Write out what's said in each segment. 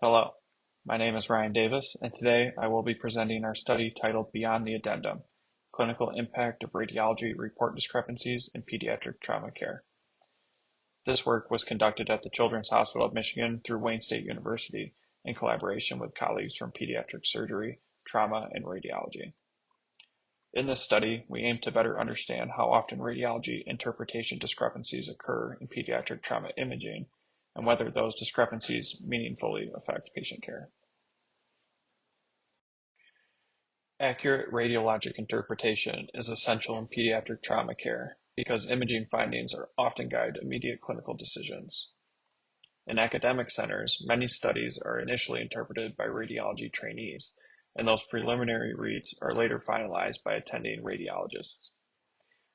Hello, my name is Ryan Davis, and today I will be presenting our study titled Beyond the Addendum, Clinical Impact of Radiology Report Discrepancies in Pediatric Trauma Care. This work was conducted at the Children's Hospital of Michigan through Wayne State University in collaboration with colleagues from pediatric surgery, trauma, and radiology. In this study, we aim to better understand how often radiology interpretation discrepancies occur in pediatric trauma imaging and whether those discrepancies meaningfully affect patient care. Accurate radiologic interpretation is essential in pediatric trauma care because imaging findings are often guide immediate clinical decisions. In academic centers, many studies are initially interpreted by radiology trainees, and those preliminary reads are later finalized by attending radiologists.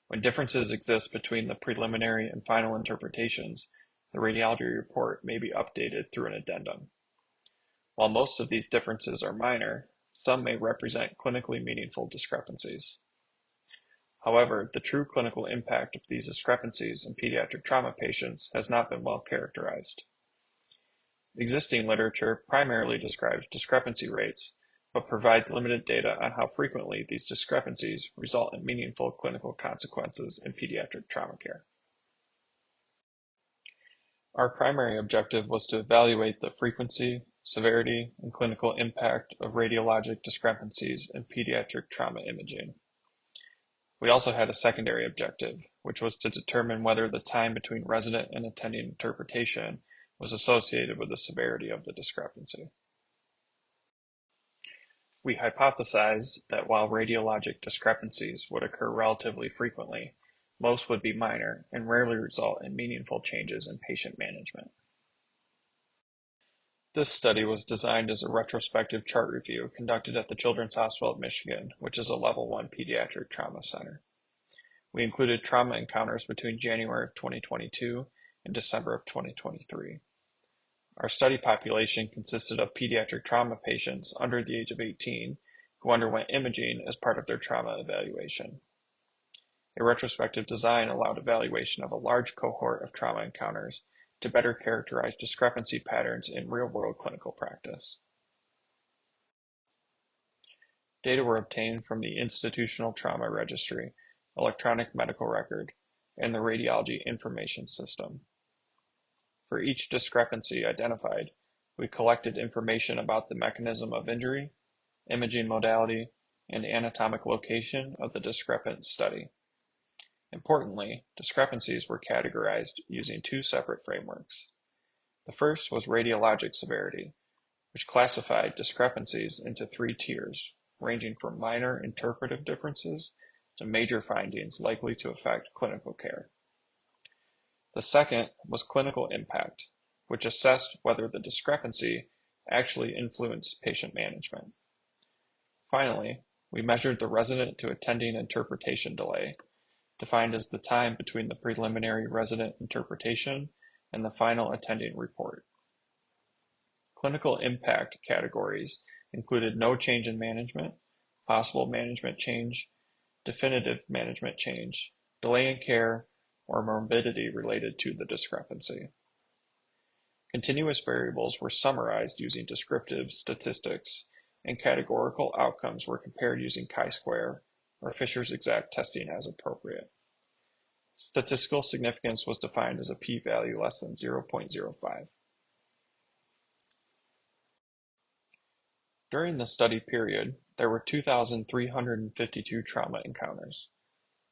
When differences exist between the preliminary and final interpretations, the radiology report may be updated through an addendum. While most of these differences are minor, some may represent clinically meaningful discrepancies. However, the true clinical impact of these discrepancies in pediatric trauma patients has not been well characterized. Existing literature primarily describes discrepancy rates, but provides limited data on how frequently these discrepancies result in meaningful clinical consequences in pediatric trauma care. Our primary objective was to evaluate the frequency, severity, and clinical impact of radiologic discrepancies in pediatric trauma imaging. We also had a secondary objective, which was to determine whether the time between resident and attending interpretation was associated with the severity of the discrepancy. We hypothesized that while radiologic discrepancies would occur relatively frequently, most would be minor and rarely result in meaningful changes in patient management. This study was designed as a retrospective chart review conducted at the Children's Hospital of Michigan, which is a Level 1 pediatric trauma center. We included trauma encounters between January of 2022 and December of 2023. Our study population consisted of pediatric trauma patients under the age of 18 who underwent imaging as part of their trauma evaluation. A retrospective design allowed evaluation of a large cohort of trauma encounters to better characterize discrepancy patterns in real-world clinical practice. Data were obtained from the Institutional Trauma Registry, electronic medical record, and the Radiology Information System. For each discrepancy identified, we collected information about the mechanism of injury, imaging modality, and anatomic location of the discrepant study. Importantly, discrepancies were categorized using two separate frameworks. The first was radiologic severity, which classified discrepancies into three tiers, ranging from minor interpretive differences to major findings likely to affect clinical care. The second was clinical impact, which assessed whether the discrepancy actually influenced patient management. Finally, we measured the resident to attending interpretation delay, defined as the time between the preliminary resident interpretation and the final attending report. Clinical impact categories included no change in management, possible management change, definitive management change, delay in care, or morbidity related to the discrepancy. Continuous variables were summarized using descriptive statistics, and categorical outcomes were compared using chi-square or Fisher's exact testing as appropriate. Statistical significance was defined as a p-value less than 0.05. During the study period, there were 2,352 trauma encounters.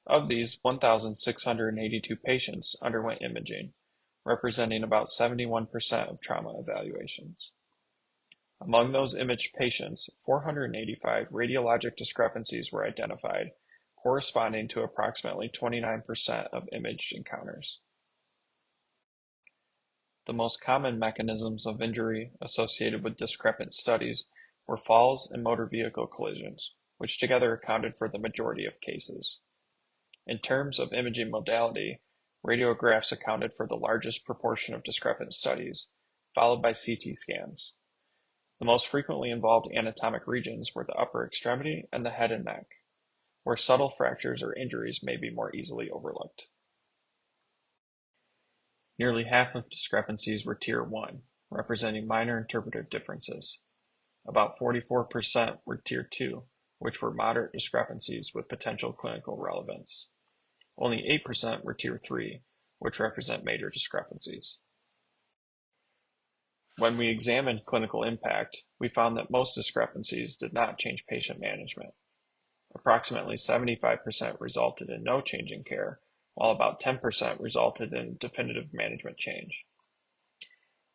Of these, 1,682 patients underwent imaging, representing about 71% of trauma evaluations. Among those imaged patients, 485 radiologic discrepancies were identified, corresponding to approximately 29% of imaged encounters. The most common mechanisms of injury associated with discrepant studies were falls and motor vehicle collisions, which together accounted for the majority of cases. In terms of imaging modality, radiographs accounted for the largest proportion of discrepant studies, followed by CT scans. The most frequently involved anatomic regions were the upper extremity and the head and neck, where subtle fractures or injuries may be more easily overlooked. Nearly half of discrepancies were Tier 1, representing minor interpretive differences. About 44% were Tier 2, which were moderate discrepancies with potential clinical relevance. Only 8% were Tier 3, which represent major discrepancies. When we examined clinical impact, we found that most discrepancies did not change patient management. Approximately 75% resulted in no change in care, while about 10% resulted in definitive management change.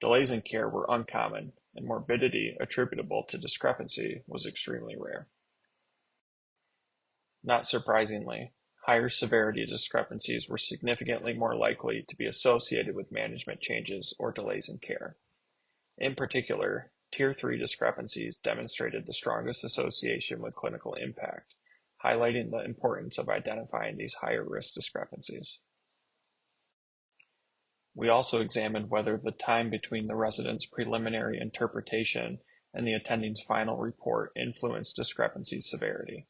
Delays in care were uncommon, and morbidity attributable to discrepancy was extremely rare. Not surprisingly, higher severity discrepancies were significantly more likely to be associated with management changes or delays in care. In particular, Tier 3 discrepancies demonstrated the strongest association with clinical impact, highlighting the importance of identifying these higher risk discrepancies. We also examined whether the time between the resident's preliminary interpretation and the attending's final report influenced discrepancy severity.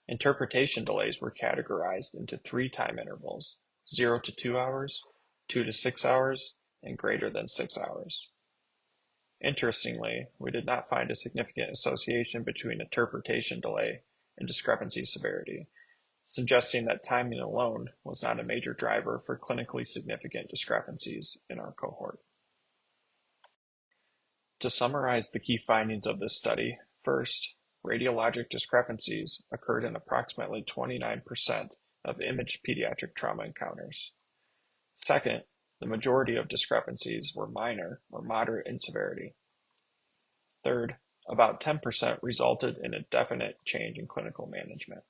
Interpretation delays were categorized into 3 time intervals: 0 to 2 hours, 2 to 6 hours, and greater than 6 hours. Interestingly, we did not find a significant association between interpretation delay and discrepancy severity, suggesting that timing alone was not a major driver for clinically significant discrepancies in our cohort. To summarize the key findings of this study, first, radiologic discrepancies occurred in approximately 29% of imaged pediatric trauma encounters. Second, the majority of discrepancies were minor or moderate in severity. Third, about 10% resulted in a definite change in clinical management.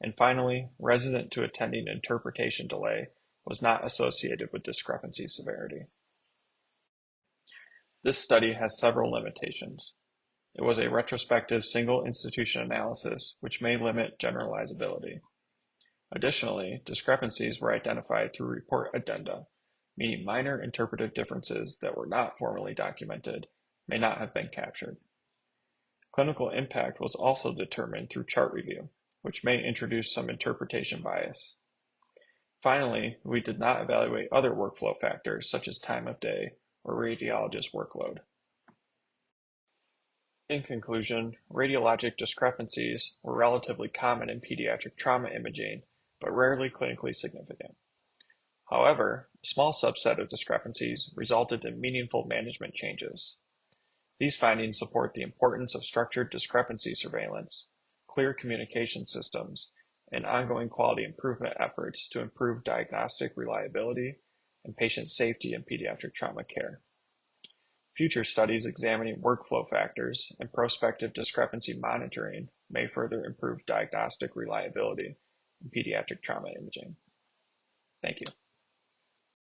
And finally, resident to attending interpretation delay was not associated with discrepancy severity. This study has several limitations. It was a retrospective single institution analysis, which may limit generalizability. Additionally, discrepancies were identified through report addenda, meaning minor interpretive differences that were not formally documented may not have been captured. Clinical impact was also determined through chart review, which may introduce some interpretation bias. Finally, we did not evaluate other workflow factors such as time of day or radiologist workload. In conclusion, radiologic discrepancies were relatively common in pediatric trauma imaging, but rarely clinically significant. However, a small subset of discrepancies resulted in meaningful management changes. These findings support the importance of structured discrepancy surveillance, clear communication systems, and ongoing quality improvement efforts to improve diagnostic reliability and patient safety in pediatric trauma care. Future studies examining workflow factors and prospective discrepancy monitoring may further improve diagnostic reliability in pediatric trauma imaging. Thank you.